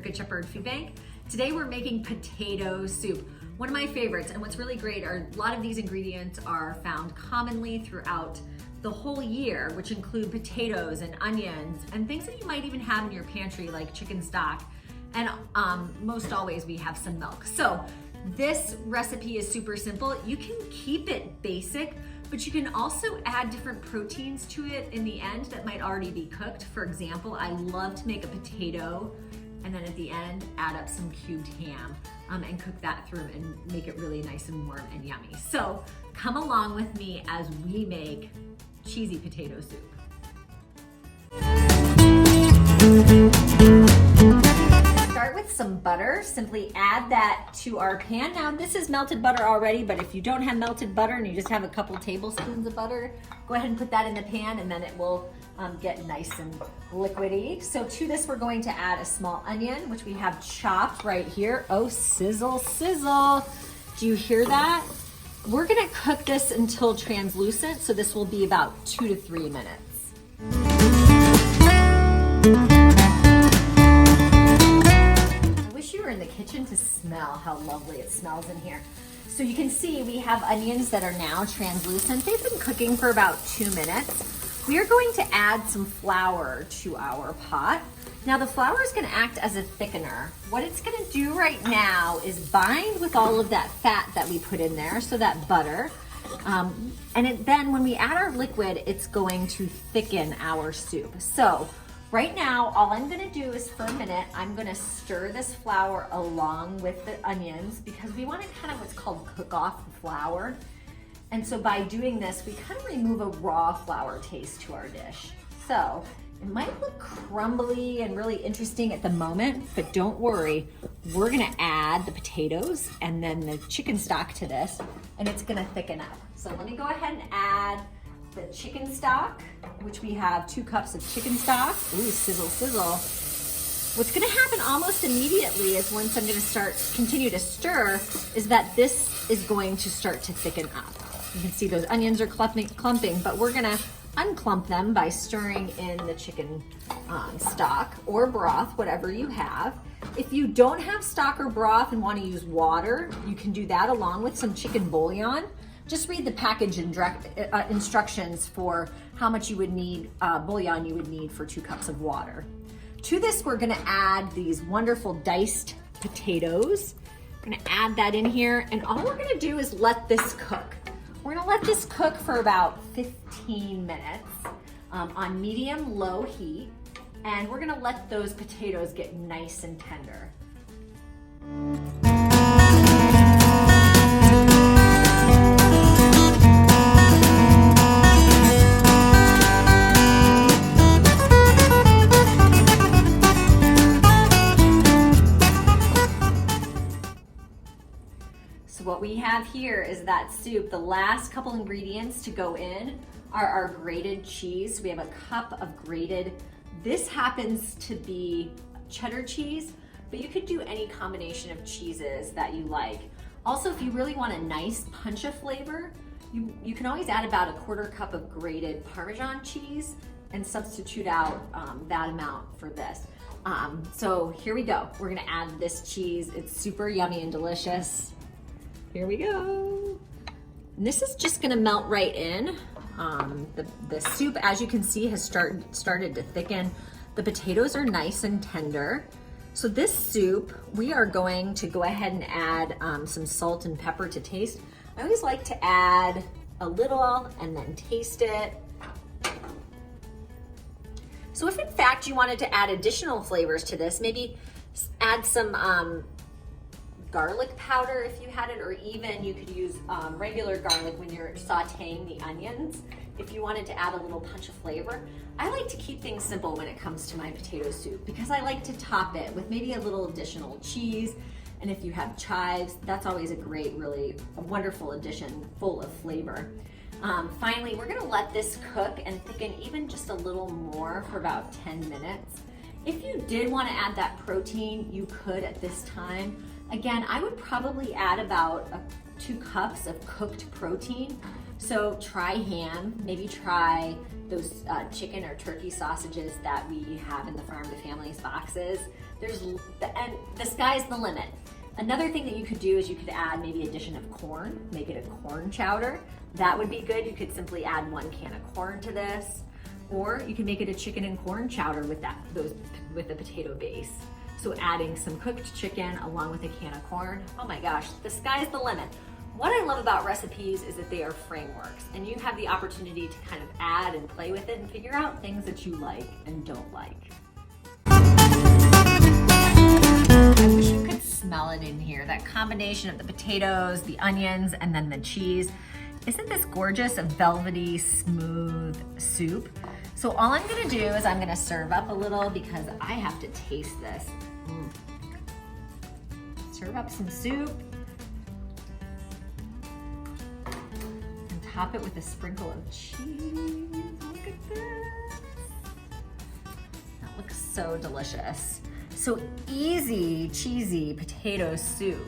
Good Shepherd Food Bank. Today we're making potato soup, one of my favorites. And what's really great are a lot of these ingredients are found commonly throughout the whole year, which include potatoes and onions and things that you might even have in your pantry like chicken stock. And most always we have some milk. So this recipe is super simple. You can keep it basic, but you can also add different proteins to it in the end that might already be cooked. For example, I love to make a potato and then at the end add up some cubed ham and cook that through and make it really nice and warm and yummy. So come along with me as we make cheesy potato soup. Start with some butter. Simply add that to our pan. Now this is melted butter already, but if you don't have melted butter and you just have a couple tablespoons of butter, go ahead and put that in the pan and then it will get nice and liquidy. So to this we're going to add a small onion, which we have chopped right here. Oh, sizzle, sizzle. Do you hear that? We're gonna cook this until translucent, so this will be about 2 to 3 minutes. In the kitchen to smell how lovely it smells in here. So you can see we have onions that are now translucent. They've been cooking for about 2 minutes. We are going to add some flour to our pot. Now the flour is going to act as a thickener. What it's going to do right now is bind with all of that fat that we put in there, so that butter. Then when we add our liquid, it's going to thicken our soup. So right now, all I'm gonna do is for a minute, I'm gonna stir this flour along with the onions because we want to kind of what's called cook off the flour. And so by doing this, we kind of remove a raw flour taste to our dish. So it might look crumbly and really interesting at the moment, but don't worry. We're gonna add the potatoes and then the chicken stock to this, and it's gonna thicken up. So let me go ahead and add the chicken stock, which we have 2 cups of chicken stock. Ooh, sizzle, sizzle. What's gonna happen almost immediately is once I'm gonna continue to stir, is that this is going to start to thicken up. You can see those onions are clumping, but we're gonna unclump them by stirring in the chicken stock or broth, whatever you have. If you don't have stock or broth and wanna use water, you can do that along with some chicken bouillon. Just read the package instructions for how much you would need, bouillon you would need for 2 cups of water. To this, we're gonna add these wonderful diced potatoes. We're gonna add that in here, and all we're gonna do is let this cook. We're gonna let this cook for about 15 minutes on medium-low heat, and we're gonna let those potatoes get nice and tender. So what we have here is that soup. The last couple ingredients to go in are our grated cheese. We have a cup of grated. This happens to be cheddar cheese, but you could do any combination of cheeses that you like. Also, if you really want a nice punch of flavor, you can always add about a 1/4 cup of grated Parmesan cheese and substitute out that amount for this. So here we go. We're gonna add this cheese. It's super yummy and delicious. Here we go. And this is just gonna melt right in. The soup, as you can see, has started to thicken. The potatoes are nice and tender. So this soup, we are going to go ahead and add some salt and pepper to taste. I always like to add a little and then taste it. So if in fact you wanted to add additional flavors to this, maybe add some garlic powder if you had it, or even you could use regular garlic when you're sauteing the onions if you wanted to add a little punch of flavor. I like to keep things simple when it comes to my potato soup because I like to top it with maybe a little additional cheese, and if you have chives, that's always a great, really wonderful addition full of flavor. Finally, we're gonna let this cook and thicken even just a little more for about 10 minutes. If you did wanna add that protein, you could at this time. Again, I would probably add about 2 cups of cooked protein. So try ham, maybe try those chicken or turkey sausages that we have in the Farm to Families boxes. And the sky's the limit. Another thing that you could do is you could add maybe a addition of corn, make it a corn chowder. That would be good. You could simply add 1 can of corn to this, or you can make it a chicken and corn chowder with the potato base. So adding some cooked chicken along with a can of corn. Oh my gosh, the sky's the limit. What I love about recipes is that they are frameworks, and you have the opportunity to kind of add and play with it and figure out things that you like and don't like. I wish you could smell it in here. That combination of the potatoes, the onions, and then the cheese. Isn't this gorgeous? A velvety, smooth soup. So all I'm gonna do is I'm gonna serve up a little because I have to taste this. Serve up some soup. And top it with a sprinkle of cheese. Look at this. That looks so delicious. So easy, cheesy potato soup.